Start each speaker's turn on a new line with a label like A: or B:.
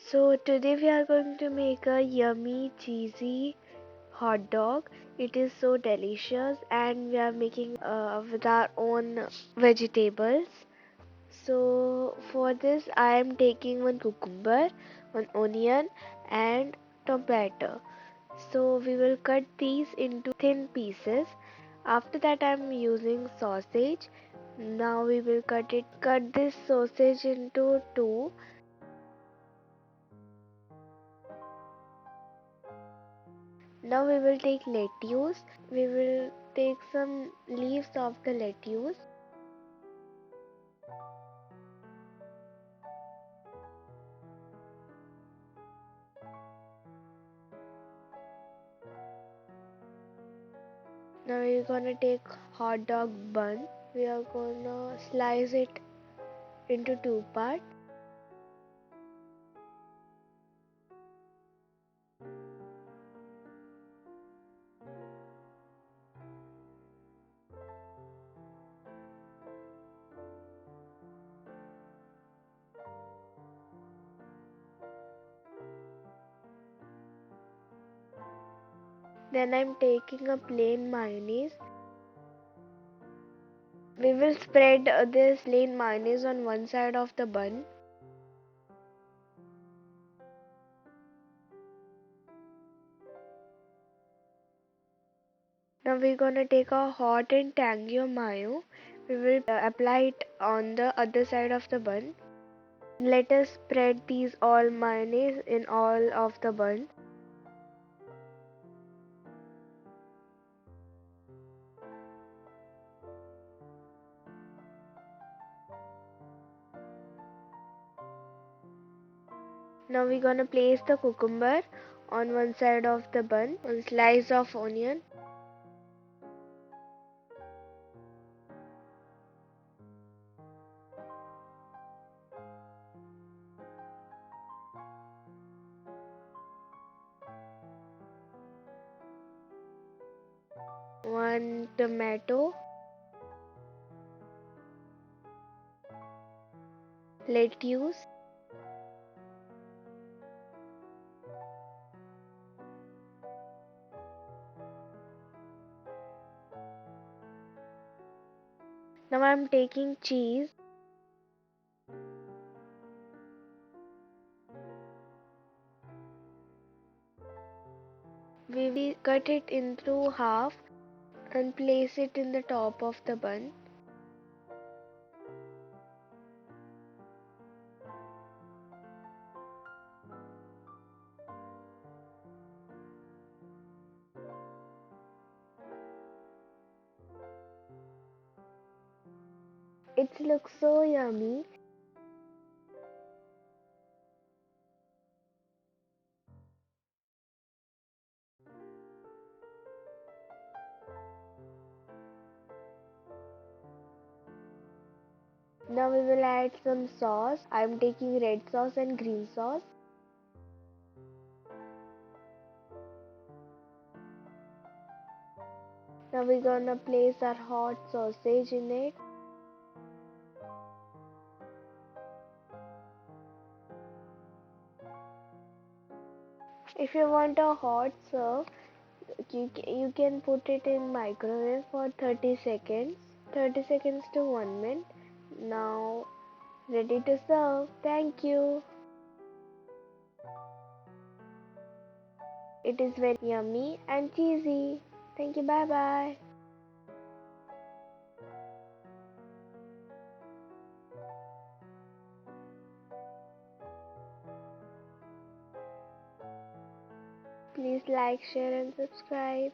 A: So today we are going to make a yummy cheesy hot dog. It is so delicious and we are making with our own vegetables. So for this I am taking one cucumber, one onion and tomato. So we will cut these into thin pieces. After that I am using sausage. Now we will cut this sausage into two. Now we will take lettuce. We will take some leaves of the lettuce. Now we're gonna take hot dog bun. We are gonna slice it into two parts. Then I'm taking a plain mayonnaise. We will spread this plain mayonnaise on one side of the bun. Now we're gonna take a hot and tangy mayo. We will apply it on the other side of the bun. Let us spread these all mayonnaise in all of the bun. Now we're gonna place the cucumber on one side of the bun, one slice of onion, one tomato, lettuce, now I'm taking cheese. We will cut it into half and place it in the top of the bun. It looks so yummy. Now we will add some sauce. I'm taking red sauce and green sauce. Now we're gonna place our hot sausage in it. If you want a hot serve, you can put it in microwave for 30 seconds. 30 seconds to 1 minute. Now ready to serve. Thank you. It is very yummy and cheesy. Thank you. Bye bye. Please like, share and subscribe.